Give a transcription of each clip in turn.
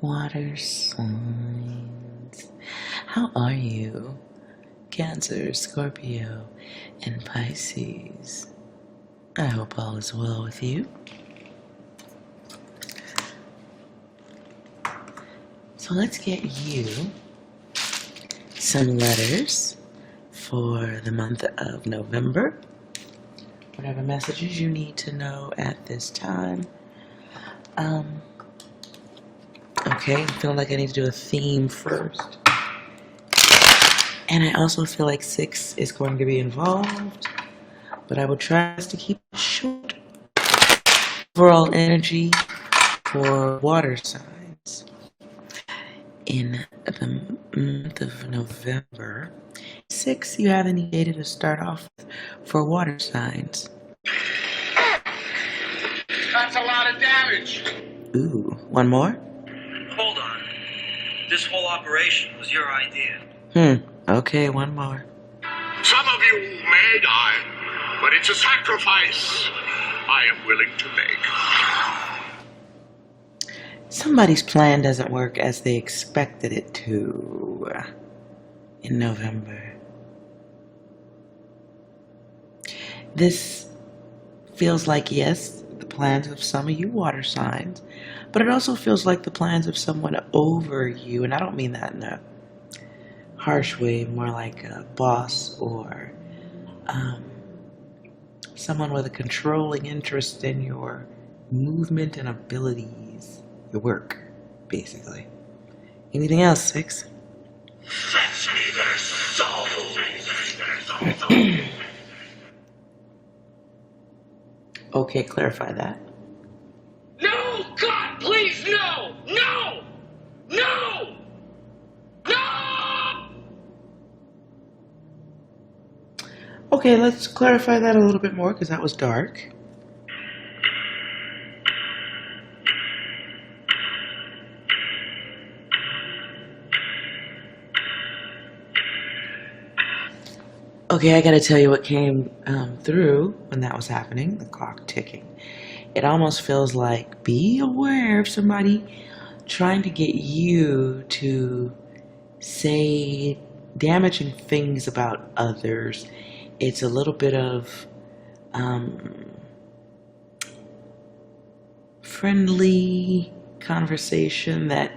Water signs. How are you? Cancer, Scorpio, and Pisces. I hope all is well with you. So let's get you some letters for the month of November. Whatever messages you need to know at this time. Okay, I feel like I need to do a theme first. And I also feel like 6 is going to be involved, but I will try to keep it short. Overall energy for water signs in the month of November. 6, you have any data to start off with for water signs? That's a lot of damage. Ooh, one more? Hold on. This whole operation was your idea. Okay, one more. Some of you may die, but it's a sacrifice I am willing to make. Somebody's plan doesn't work as they expected it to in November. This feels like, yes, the plans of some of you water signs, but it also feels like the plans of someone over you, and I don't mean that in a harsh way, more like a boss or someone with a controlling interest in your movement and abilities, your work, basically. Anything else, 6? Fetch me their souls. Okay, clarify that. No! God, please, no! No! No! No! Okay, let's clarify that a little bit more because that was dark. Okay, I gotta tell you what came through when that was happening, the clock ticking. It almost feels like be aware of somebody trying to get you to say damaging things about others. It's a little bit of friendly conversation that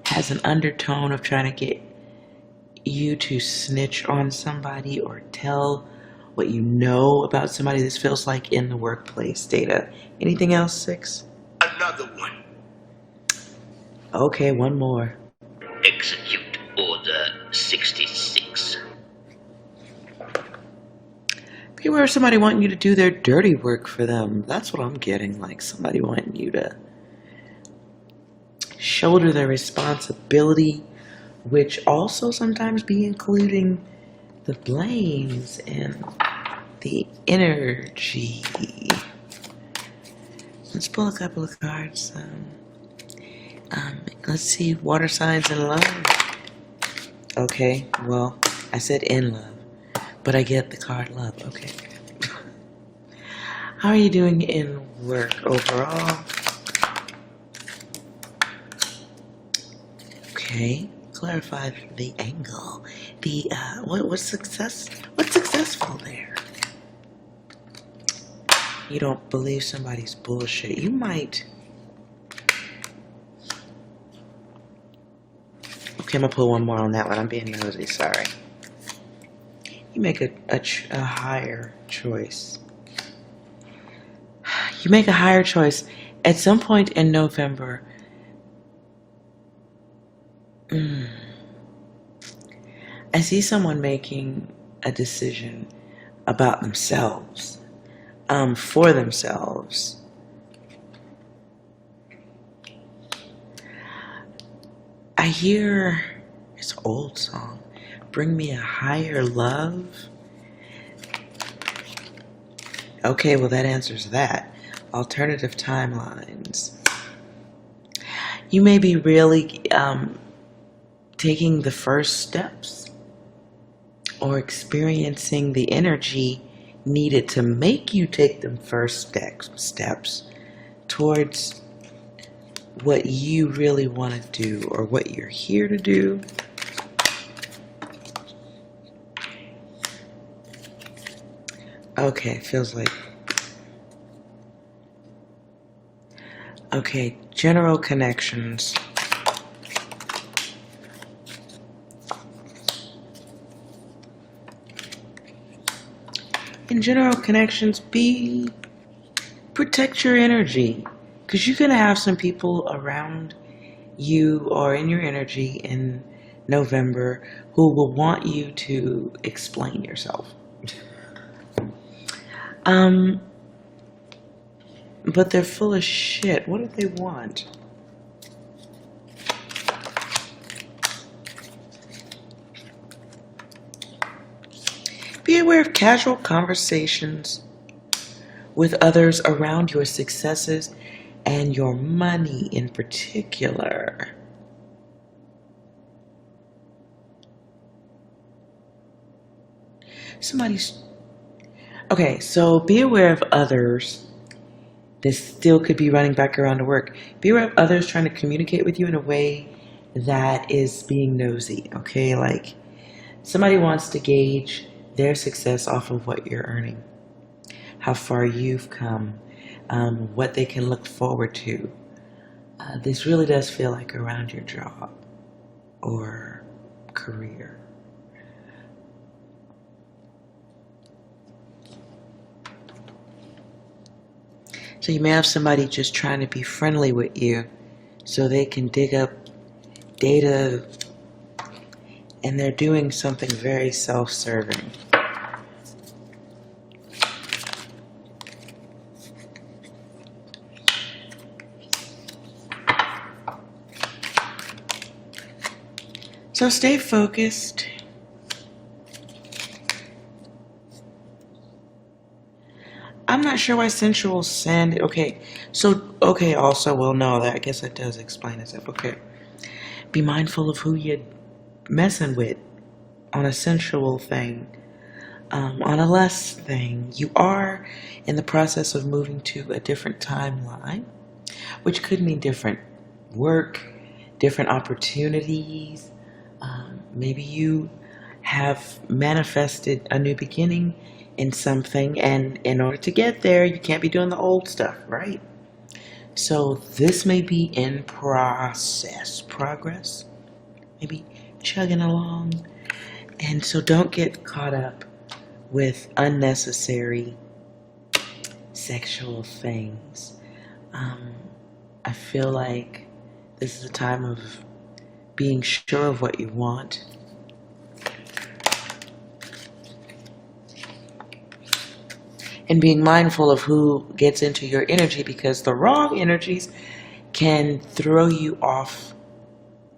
has an undertone of trying to get you to snitch on somebody or tell what you know about somebody. This feels like in the workplace data. Anything else, 6? Another one. Okay, one more. Execute Order 66. Beware of somebody wanting you to do their dirty work for them. That's what I'm getting, like somebody wanting you to shoulder their responsibility, which also sometimes be including the blames and the energy. Let's pull a couple of cards. Let's see, water signs in love. Okay, well, I said in love, but I get the card love. Okay. How are you doing in work overall? Okay, clarify the angle. The what's successful there? You don't believe somebody's bullshit. You might. Okay, I'm gonna pull one more on that one. I'm being nosy. Sorry. You make a higher choice. You make a higher choice at some point in November. I see someone making a decision about themselves, for themselves. I hear this old song, Bring Me a Higher Love. Okay, well that answers that. Alternative timelines. You may be really taking the first steps or experiencing the energy needed to make you take them first steps towards what you really want to do or what you're here to do. Okay, feels like. Okay, general connections. In general connections, protect your energy, because you're going to have some people around you or in your energy in November who will want you to explain yourself. But they're full of shit. What do they want? Be aware of casual conversations with others around your successes and your money in particular. Okay, so be aware of others. This still could be running back around to work. Be aware of others trying to communicate with you in a way that is being nosy, okay? Like, somebody wants to gauge their success off of what you're earning, how far you've come, what they can look forward to. This really does feel like around your job or career. So you may have somebody just trying to be friendly with you so they can dig up data, and they're doing something very self-serving. So stay focused. I'm not sure why sensual sand. Okay, also, well, no, I guess that does explain itself. Okay. Be mindful of who you're messing with on a sensual thing. On a lust thing, you are in the process of moving to a different timeline, which could mean different work, different opportunities. Maybe you have manifested a new beginning in something, and in order to get there, you can't be doing the old stuff, right? So this may be in progress, maybe chugging along. And so don't get caught up with unnecessary sexual things. I feel like this is a time of being sure of what you want. And being mindful of who gets into your energy, because the wrong energies can throw you off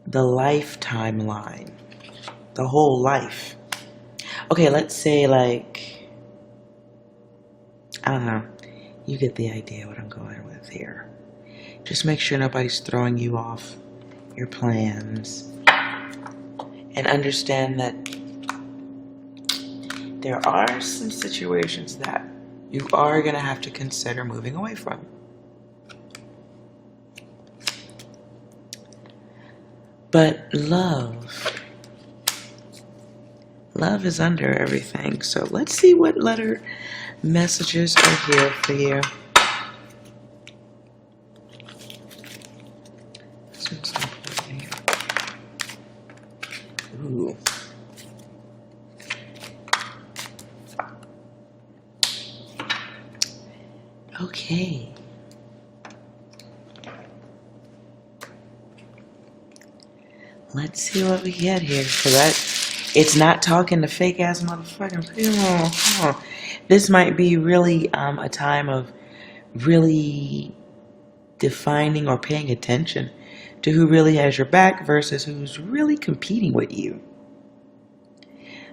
the life timeline, the whole life. Okay, let's say like, I don't know, you get the idea what I'm going with here. Just make sure nobody's throwing you off your plans, and understand that there are some situations that you are going to have to consider moving away from. But love is under everything. So let's see what letter messages are here for you. This one's important here. Ooh. Okay. Let's see what we get here. So it's not talking to fake ass motherfucking people. This might be really a time of really defining or paying attention to who really has your back versus who's really competing with you.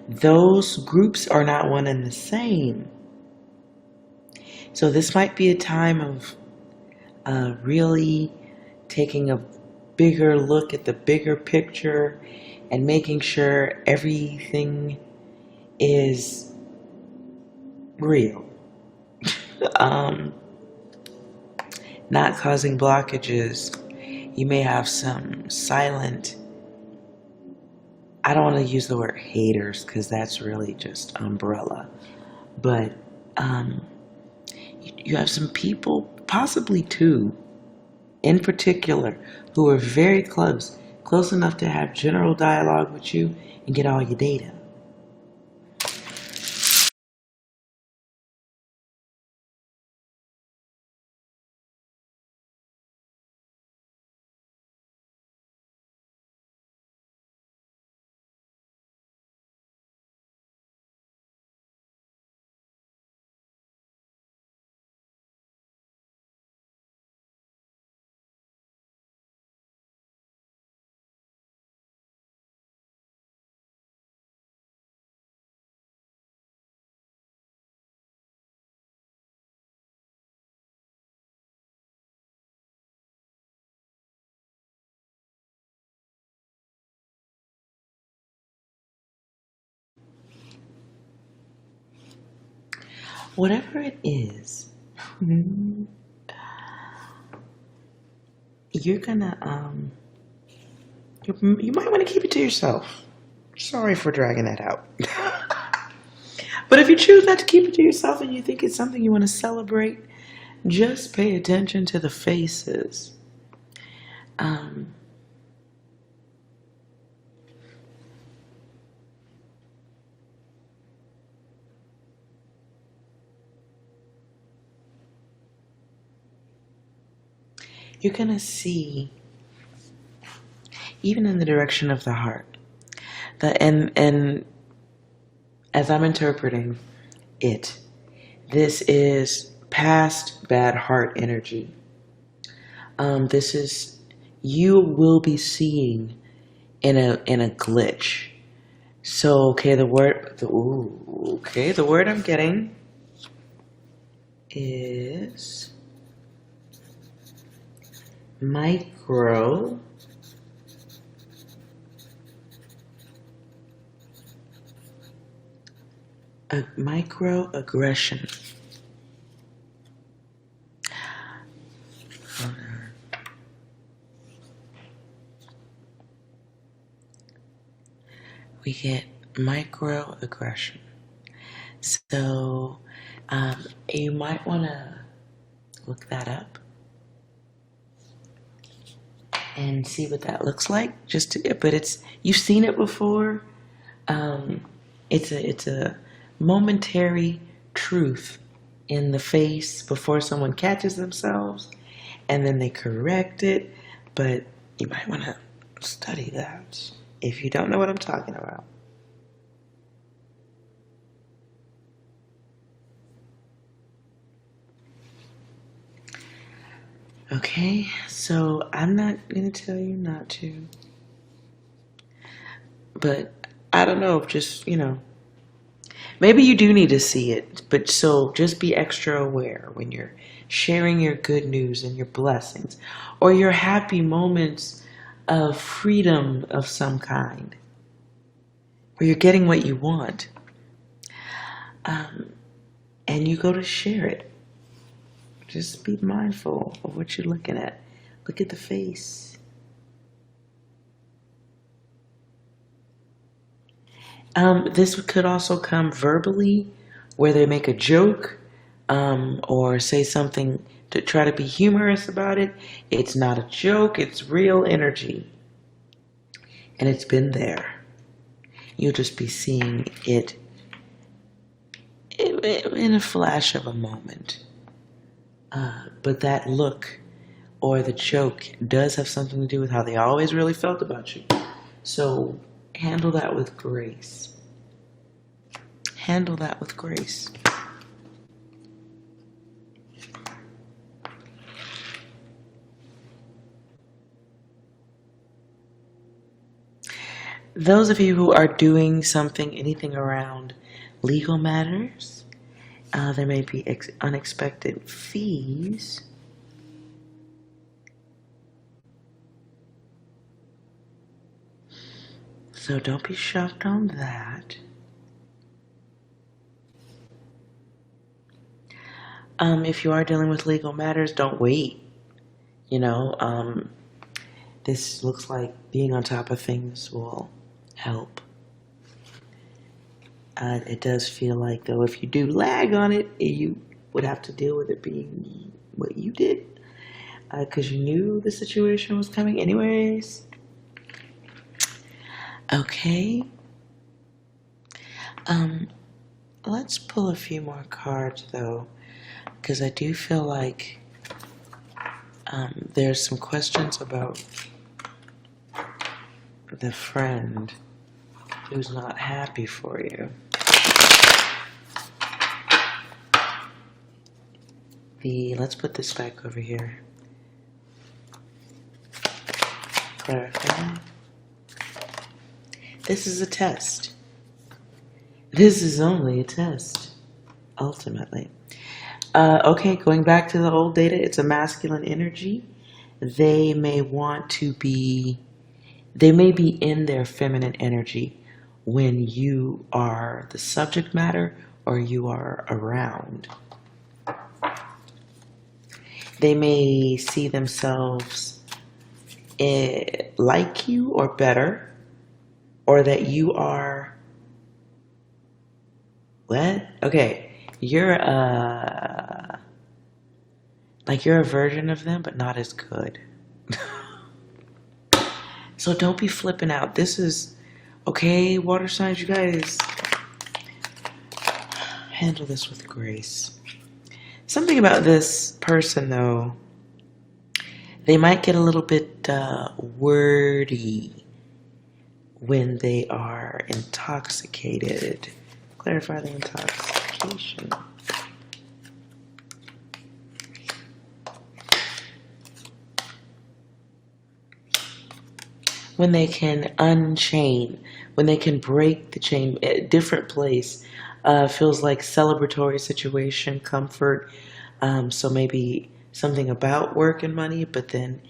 Those groups are not one and the same. So this might be a time of really taking a bigger look at the bigger picture and making sure everything is real. Not causing blockages You may have some silent, I don't want to use the word haters because that's really just umbrella, but you have some people, possibly two in particular, who are very close enough to have general dialogue with you and get all your data. Whatever it is, you're gonna, you might want to keep it to yourself. Sorry for dragging that out. But if you choose not to keep it to yourself and you think it's something you want to celebrate, just pay attention to the faces. You're going to see, even in the direction of the heart, and as I'm interpreting it, this is past bad heart energy. This is, you will be seeing in a glitch. So the word I'm getting is microaggression. We get microaggression. So you might want to look that up and see what that looks like. But you've seen it before. It's a momentary truth in the face before someone catches themselves, and then they correct it. But you might want to study that if you don't know what I'm talking about. Okay, so I'm not going to tell you not to. But I don't know, maybe you do need to see it. But so just be extra aware when you're sharing your good news and your blessings or your happy moments of freedom of some kind, where you're getting what you want. And you go to share it. Just be mindful of what you're looking at. Look at the face. This could also come verbally, where they make a joke or say something to try to be humorous about it. It's not a joke, it's real energy. And it's been there. You'll just be seeing it in a flash of a moment. But that look or the joke does have something to do with how they always really felt about you. So handle that with grace. Handle that with grace. Those of you who are doing anything around legal matters, there may be unexpected fees. So don't be shocked on that. If you are dealing with legal matters, don't wait. this looks like being on top of things will help. It does feel like, though, if you do lag on it, you would have to deal with it being what you did, because you knew the situation was coming anyways. Okay. Let's pull a few more cards, though, because I do feel like there's some questions about the friend who's not happy for you. Let's put this back over here. Clarify. This is a test. This is only a test, ultimately. Okay, going back to the old data, it's a masculine energy. They may be in their feminine energy when you are the subject matter or you are around. They may see themselves like you or better, or that you are, what? Okay, you're a version of them, but not as good. So don't be flipping out. This is, okay, water signs, you guys, handle this with grace. Something about this person, though, they might get a little bit wordy when they are intoxicated. Clarify the intoxication. When they can unchain, when they can break the chain, a different place. Feels like celebratory situation, comfort. So maybe something about work and money, but then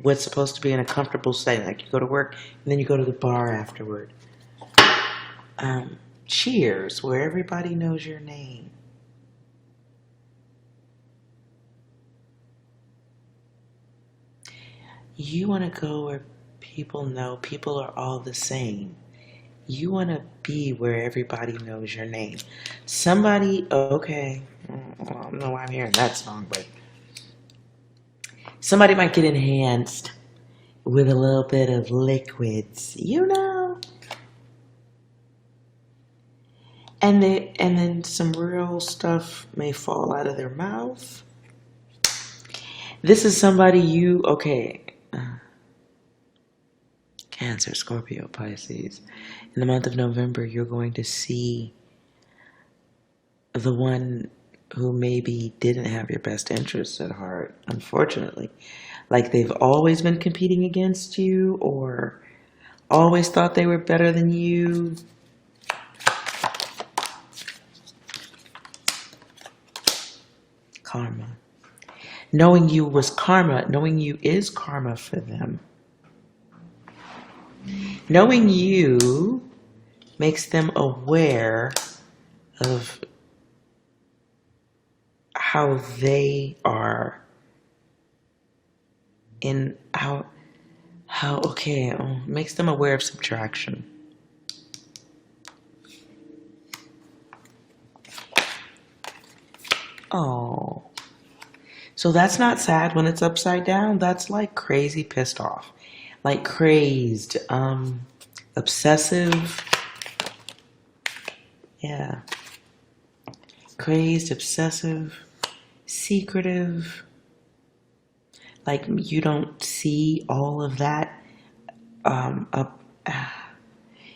what's supposed to be in a comfortable setting, like you go to work and then you go to the bar afterward. Cheers, where everybody knows your name. You want to go where people know people are all the same. You want to be where everybody knows your name. Somebody, okay, I don't know why I'm hearing that song, but somebody might get enhanced with a little bit of liquids, you know? And then some real stuff may fall out of their mouth. This is somebody okay. Cancer, Scorpio, Pisces. In the month of November, you're going to see the one who maybe didn't have your best interests at heart, unfortunately. Like they've always been competing against you or always thought they were better than you. Karma. Knowing you was karma. Knowing you is karma for them. Knowing you makes them aware of how they are in makes them aware of subtraction. Oh. So that's not sad when it's upside down. That's like crazy pissed off. Like crazed, obsessive, yeah, crazed, obsessive, secretive, like you don't see all of that,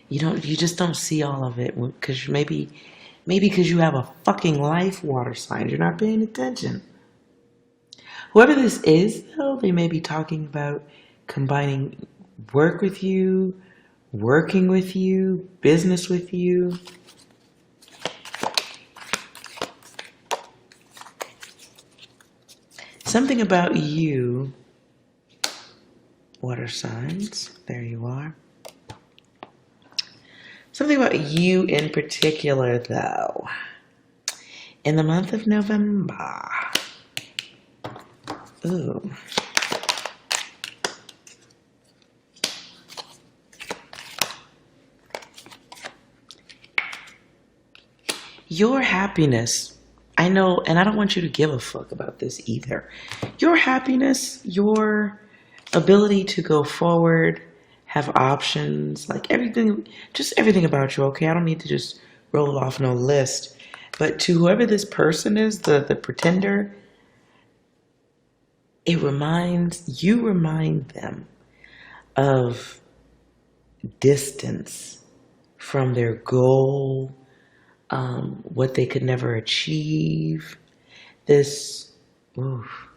you just don't see all of it, because maybe because you have a fucking life, water sign, you're not paying attention. Whoever this is, though, they may be talking about combining work with you, working with you, business with you. Something about you, water signs, there you are. Something about you in particular, though. In the month of November. Ooh. your happiness, I know, and I don't want you to give a fuck about this either. Your happiness, your ability to go forward, have options, like everything, just everything about you, okay? I don't need to just roll off no list. But to whoever this person is, the pretender, you remind them of distance from their goal, what they could never achieve. This, oof.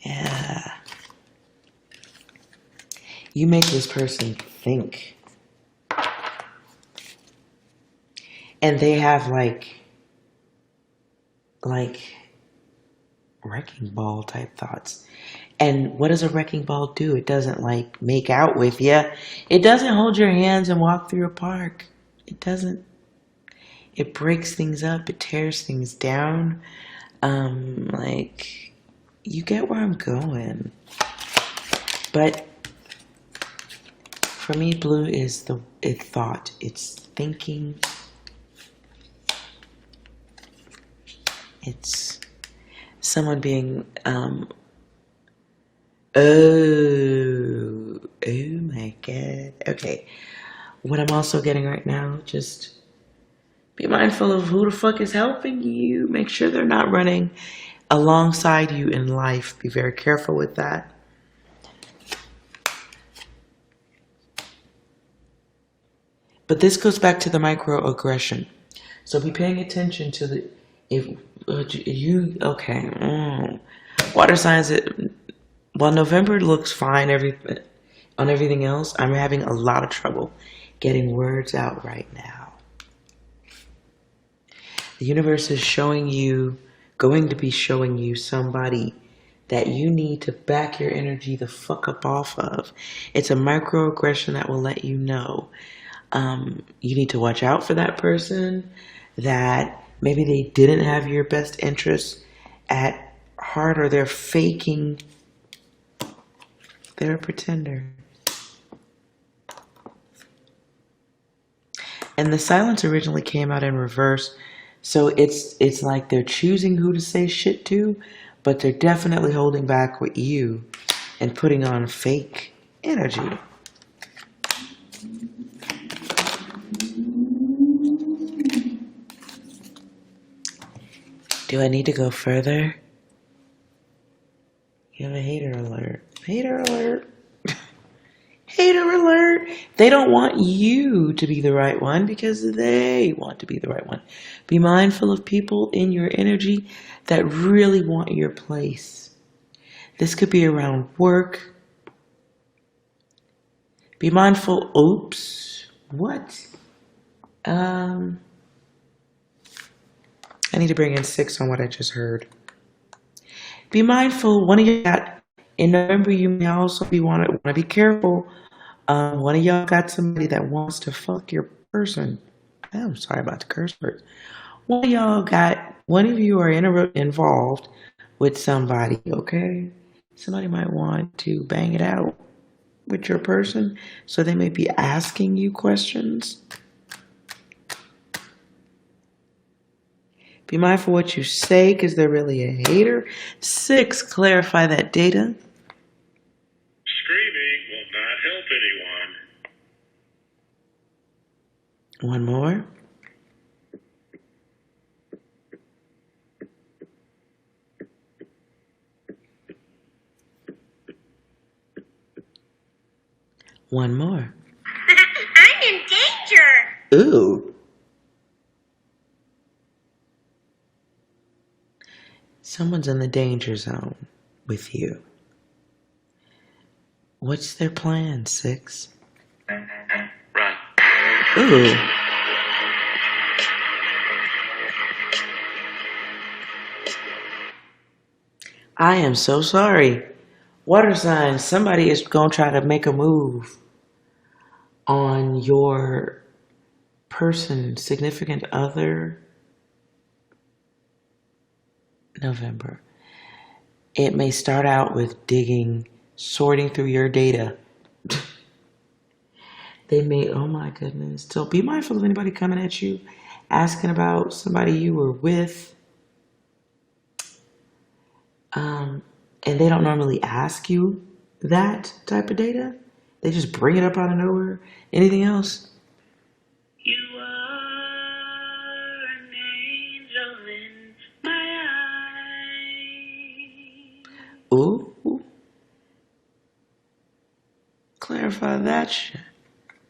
Yeah. You make this person think. And they have like wrecking ball type thoughts. And what does a wrecking ball do? It doesn't like make out with you. It doesn't hold your hands and walk through a park. It doesn't. It breaks things up. It tears things down. Like, you get where I'm going. But for me, blue is it's thought. It's thinking. It's someone being, oh my God. Okay. What I'm also getting right now, just be mindful of who the fuck is helping you. Make sure they're not running alongside you in life. Be very careful with that. But this goes back to the microaggression. So be paying attention to the, if you, okay, water signs, while November looks fine on everything else, I'm having a lot of trouble getting words out right now. The universe is going to be showing you somebody that you need to back your energy the fuck up off of. It's a microaggression that will let you know. You need to watch out for that person, that maybe they didn't have your best interests at heart, or they're faking. They're a pretender. And the silence originally came out in reverse. So it's like they're choosing who to say shit to, but they're definitely holding back with you and putting on fake energy. Do I need to go further? You have a hater alert. Hater alert. Hater alert. They don't want you to be the right one because they want to be the right one. Be mindful of people in your energy that really want your place. This could be around work. Be mindful. Oops. What? I need to bring in 6 on what I just heard. Be mindful. One of you got, in November, you may also want to be careful. One of y'all got somebody that wants to fuck your person. I'm sorry about the curse word. One of you are involved with somebody, okay? Somebody might want to bang it out with your person, so they may be asking you questions. Be mindful what you say, because they're really a hater. 6, clarify that data. Screaming will not help anyone. One more. One more. I'm in danger. Ooh. Someone's in the danger zone with you. What's their plan, 6? Run. Ooh. I am so sorry. Water sign, somebody is going to try to make a move on your person, significant other. November. It may start out with digging, sorting through your data. They may, oh my goodness. So be mindful of anybody coming at you, asking about somebody you were with. And they don't normally ask you that type of data. They just bring it up out of nowhere. Anything else? You are an angel in my eye. Ooh. Clarify that shit.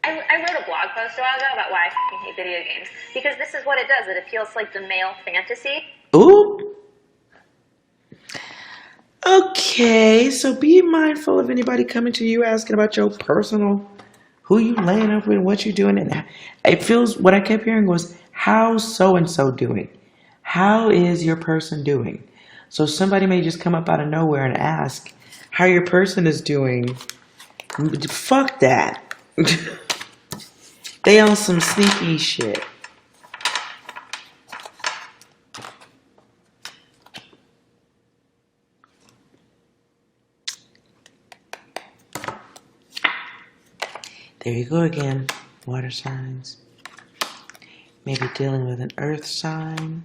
I wrote a blog post a while ago about why I fucking hate video games. Because this is what it does. It appeals to, like, the male fantasy. Ooh. Okay, so be mindful of anybody coming to you asking about your personal, who you laying up with, what you doing. And it feels, what I kept hearing was, how's so-and-so doing? How is your person doing? So somebody may just come up out of nowhere and ask how your person is doing. Fuck that. They on some sneaky shit. There you go again, water signs. Maybe dealing with an earth sign.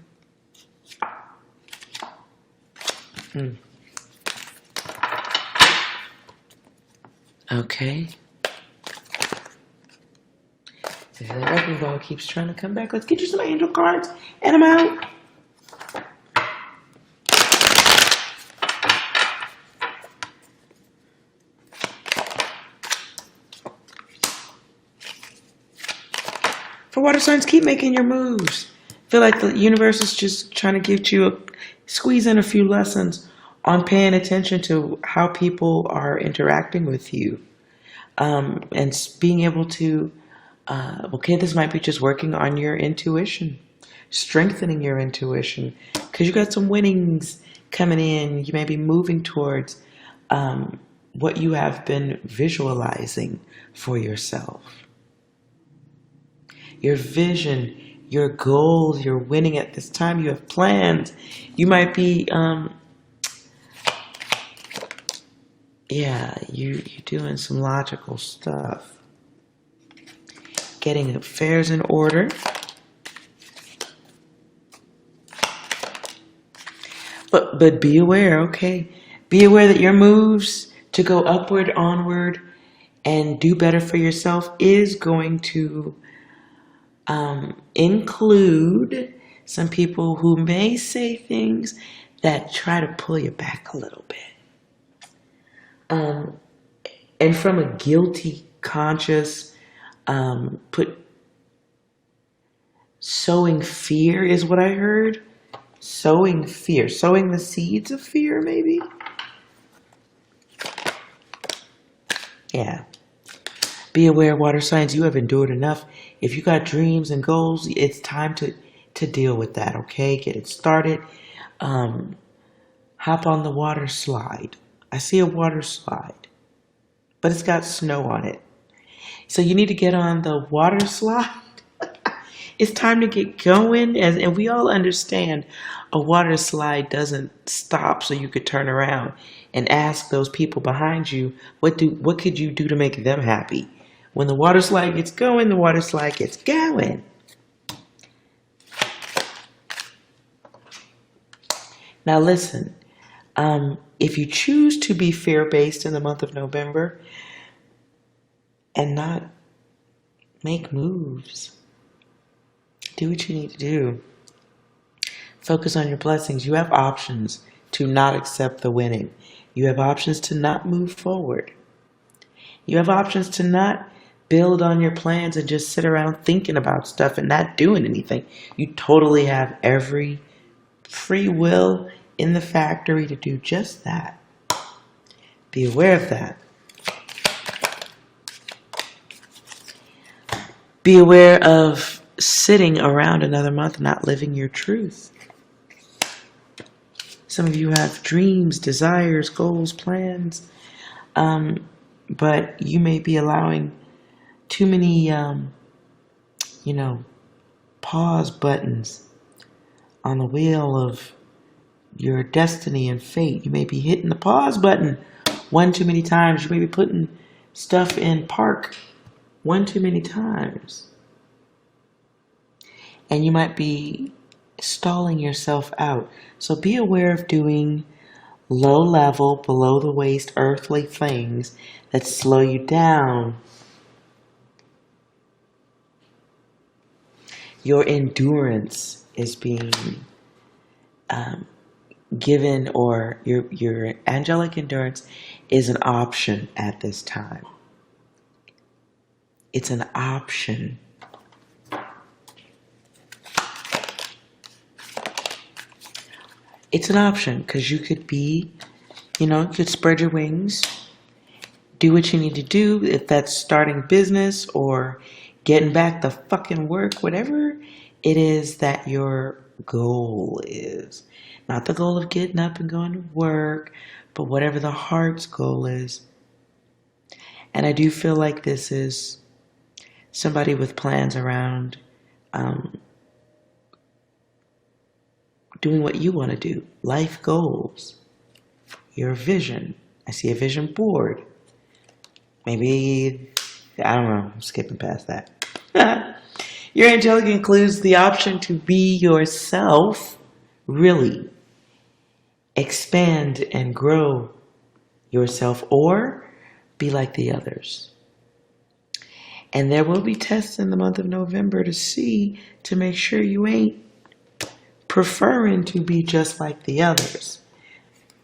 Okay. If that wrecking ball keeps trying to come back, let's get you some angel cards and I'm out. For water signs, keep making your moves. Feel like the universe is just trying to get you squeeze in a few lessons on paying attention to how people are interacting with you, and being able to, okay, this might be just working on your intuition, strengthening your intuition, because you got some winnings coming in. You may be moving towards what you have been visualizing for yourself. Your vision, your goals, you're winning at this time. You have plans. You might be, you're doing some logical stuff. Getting affairs in order. But be aware, okay? Be aware that your moves to go upward, onward, and do better for yourself is going to include some people who may say things that try to pull you back a little bit. And from a guilty conscious, sowing fear is what I heard. Sowing fear. Sowing the seeds of fear, maybe? Yeah. Be aware, water signs, you have endured enough. If you got dreams and goals, it's time to deal with that, okay? Get it started. Hop on the water slide. I see a water slide, but it's got snow on it. So you need to get on the water slide. It's time to get going, and we all understand a water slide doesn't stop so you could turn around and ask those people behind you, what could you do to make them happy? When the water slide gets going, the water slide gets going. Now listen, if you choose to be fear-based in the month of November and not make moves, do what you need to do. Focus on your blessings. You have options to not accept the winning. You have options to not move forward. You have options to not build on your plans and just sit around thinking about stuff and not doing anything. You totally have every free will in the factory to do just that. Be aware of that. Be aware of sitting around another month not living your truth. Some of you have dreams, desires, goals, plans, but you may be allowing too many, pause buttons on the wheel of your destiny and fate. You may be hitting the pause button one too many times. You may be putting stuff in park one too many times. And you might be stalling yourself out. So be aware of doing low level, below the waist, earthly things that slow you down. Your endurance is being given, or your angelic endurance is an option at this time. It's an option. It's an option because you could be, you could spread your wings, do what you need to do, if that's starting business or getting back the fucking work, whatever it is that your goal is. Not the goal of getting up and going to work, but whatever the heart's goal is. And I do feel like this is somebody with plans around doing what you want to do. Life goals. Your vision. I see a vision board. Maybe, I don't know, I'm skipping past that. Your angelic includes the option to be yourself, really. Expand and grow yourself, or be like the others. And there will be tests in the month of November to make sure you ain't preferring to be just like the others.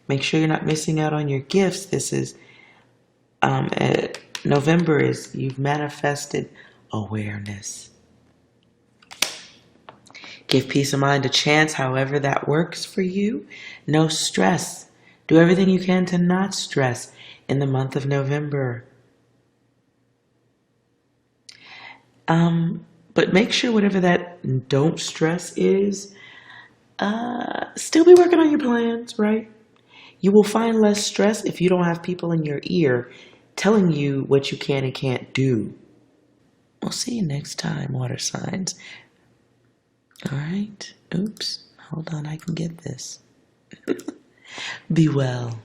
Make sure you're not missing out on your gifts. This is November is you've manifested awareness. Give peace of mind a chance, however that works for you. No stress. Do everything you can to not stress in the month of November. But make sure whatever that don't stress is, still be working on your plans, right? You will find less stress if you don't have people in your ear telling you what you can and can't do. We'll see you next time, water signs. All right. Oops. Hold on. I can get this. Be well.